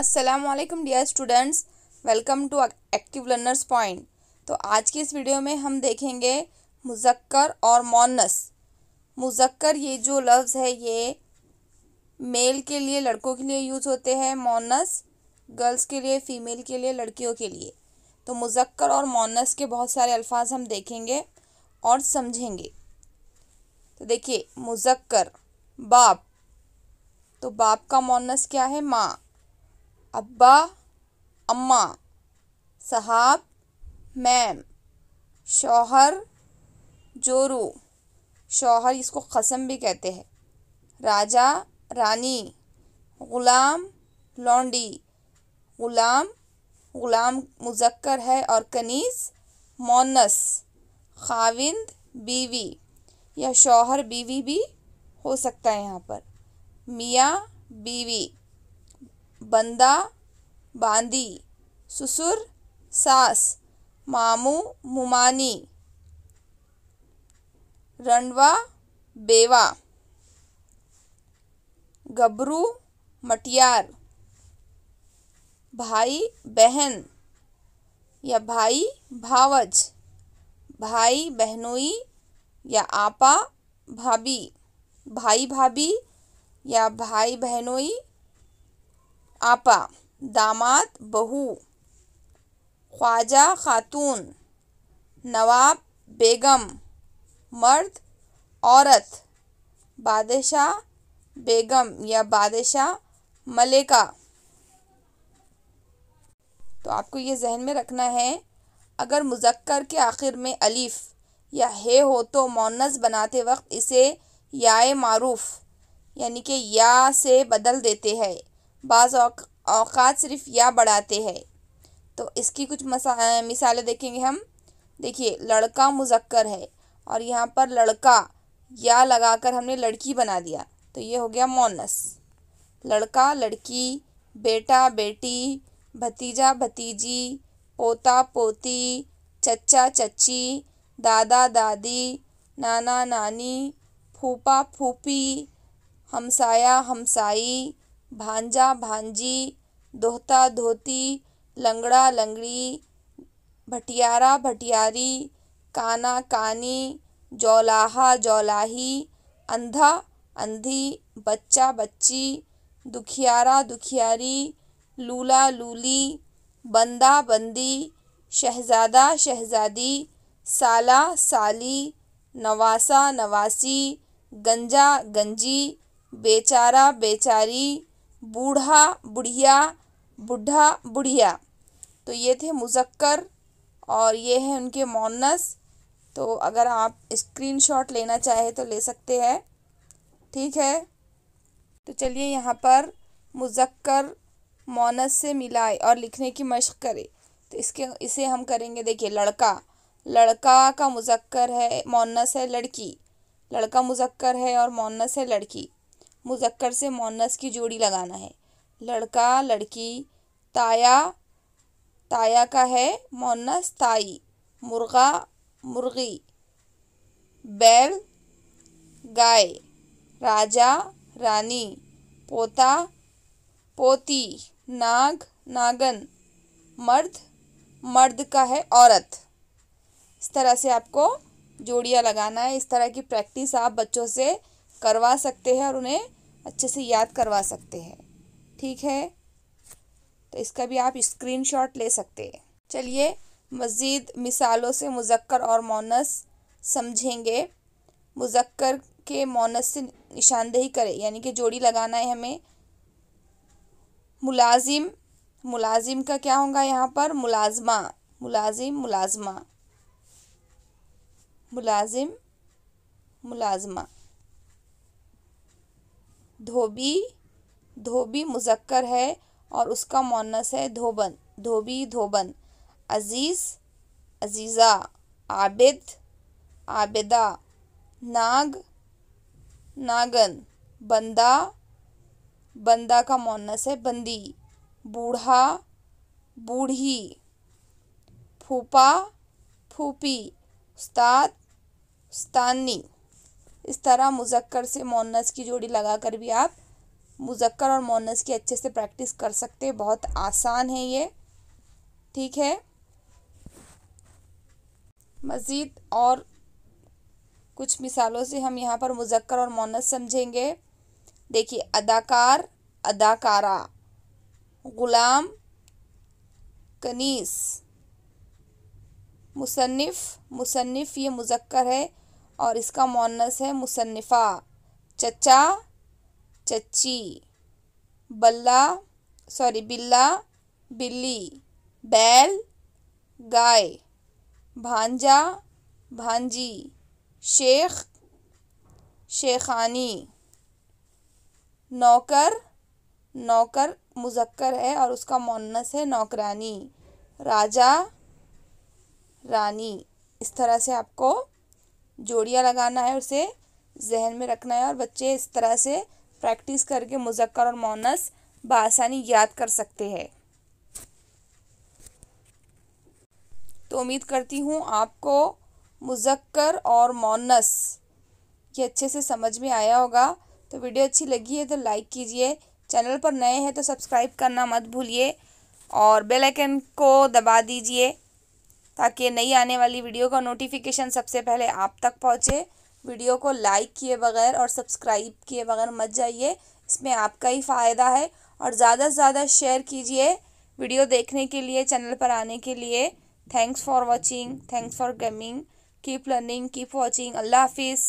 अस्सलामुअलैकुम dear students, welcome to active learners point. तो आज की इस वीडियो में हम देखेंगे मुज़क्कर और मोन्नस। मुज़क्कर ये जो लफ्ज़ है ये मेल के लिए, लड़कों के लिए यूज़ होते हैं, मोन्नस गर्ल्स के लिए, फ़ीमेल के लिए, लड़कियों के लिए। तो मुज़क्कर और मोन्नस के बहुत सारे अल्फाज हम देखेंगे और समझेंगे। तो देखिए, मुज़क्कर बाप, तो बाप का मोन्नस क्या है? माँ। अब्बा अम्मा, साहब मैम, शौहर जोरू, शौहर इसको कसम भी कहते हैं, राजा रानी, ग़ुलाम लौंडी, ग़ुलाम ग़ुलाम मुज़क्कर है और कनीज़ मोन्नस, खाविंद बीवी या शौहर बीवी भी हो सकता है यहाँ पर, मियाँ बीवी, बंदा बांदी, ससुर सास, मामू मुमानी, रंडवा बेवा, गबरू मटियार, भाई बहन या भाई भावज, भाई बहनोई या आपा भाभी, भाई भाभी या भाई बहनोई आपा, दामाद बहू, ख्वाजा खातून, नवाब बेगम, मर्द औरत, बादशाह बेगम या बादशाह मलिका। तो आपको ये जहन में रखना है, अगर मुज़क्कर के आखिर में अलिफ या हे हो तो मोन्नस बनाते वक्त इसे याए मारूफ यानी कि या से बदल देते हैं। बाज़ औक़ात सिर्फ या बढ़ाते हैं। तो इसकी कुछ मिसालें देखेंगे हम। देखिए, लड़का मुज़क्कर है और यहाँ पर लड़का या लगाकर हमने लड़की बना दिया, तो ये हो गया मोन्नस। लड़का लड़की, बेटा बेटी, भतीजा भतीजी, पोता पोती, चच्चा चच्ची, दादा दादी, नाना नानी, फूफा फूफी, हमसाया हमसाई, भांजा भांजी, दोहता धोती, लंगड़ा लंगड़ी, भटियारा भटियारी, काना कानी, जौलाहा जौलाही, अंधा अंधी, बच्चा बच्ची, दुखियारा दुखियारी, लूला लूली, बंदा बंदी, शहज़ादा शहज़ादी, साला साली, नवासा नवासी, गंजा गंजी, बेचारा बेचारी, बूढ़ा बुढ़िया, बुढ़ा बुढ़िया। तो ये थे मुज़क्कर और ये हैं उनके मोन्नस। तो अगर आप स्क्रीनशॉट लेना चाहे तो ले सकते हैं, ठीक है। तो चलिए यहाँ पर मुज़क्कर मोन्नस से मिलाए और लिखने की मशक़ करें। तो इसे हम करेंगे। देखिए, लड़का, लड़का का मुज़क्कर है, मोन्नस है लड़की। लड़का मुज़क्कर है और मोन्नस है लड़की। मुज़क्कर से मोन्नस की जोड़ी लगाना है, लड़का लड़की। ताया, ताया का है मोन्नस ताई, मुर्गा मुर्गी, बैल गाय, राजा रानी, पोता पोती, नाग नागन, मर्द मर्द का है औरत। इस तरह से आपको जोड़ियाँ लगाना है। इस तरह की प्रैक्टिस आप बच्चों से करवा सकते हैं और उन्हें अच्छे से याद करवा सकते हैं, ठीक है। तो इसका भी आप स्क्रीनशॉट ले सकते हैं। चलिए मज़ीद मिसालों से मुज़क्कर और मोन्नस समझेंगे। मुज़क्कर के मोन्नस से निशानदेही करें, यानी कि जोड़ी लगाना है हमें। मुलाजिम, मुलाजिम का क्या होगा यहाँ पर? मुलाजमा, मुलाजिम मुलाजमा, मुलाजिम मुलाजमा। धोबी, धोबी मुज़क्कर है और उसका मोन्नस है धोबन, धोबी धोबन। अज़ीज़ अज़ीज़ा, आबिद आबिदा, नाग नागन, बंदा, बंदा का मोन्नस है बंदी, बूढ़ा बूढ़ी, फूफा फूफी, उस्ताद उस्तानी। इस तरह मुज़क्कर से मोन्नस की जोड़ी लगाकर भी आप मुज़क्कर और मोनस की अच्छे से प्रैक्टिस कर सकते हैं। बहुत आसान है ये, ठीक है। मज़ीद और कुछ मिसालों से हम यहाँ पर मुज़क्कर और मोनस समझेंगे। देखिए, अदाकार, अदाकारा, ग़ुलाम, कनीस, मुसन्निफ़, मुसन्निफ़ ये मुज़क्कर है और इसका मोनस है मुसन्निफ़ा। चचा, चच्ची, बिल्ला, बिल्ली, बैल, गाय, भांजा, भांजी, शेख, शेखानी, नौकर, नौकर मुज़क्कर है और उसका मोनस है नौकरानी, राजा, रानी। इस तरह से आपको जोड़ियाँ लगाना है, उसे जहन में रखना है और बच्चे इस तरह से प्रैक्टिस करके मुज़क्कर और मोनस बआसानी याद कर सकते हैं। तो उम्मीद करती हूँ आपको मुज़क्कर और मोनस ये अच्छे से समझ में आया होगा। तो वीडियो अच्छी लगी है तो लाइक कीजिए, चैनल पर नए हैं तो सब्सक्राइब करना मत भूलिए और बेल आइकन को दबा दीजिए ताकि नई आने वाली वीडियो का नोटिफिकेशन सबसे पहले आप तक पहुँचे। वीडियो को लाइक किए बगैर और सब्सक्राइब किए बगैर मत जाइए, इसमें आपका ही फ़ायदा है। और ज़्यादा से ज़्यादा शेयर कीजिए वीडियो देखने के लिए, चैनल पर आने के लिए। Thanks for watching, thanks for coming, keep learning, keep watching. अल्लाह हाफिज़।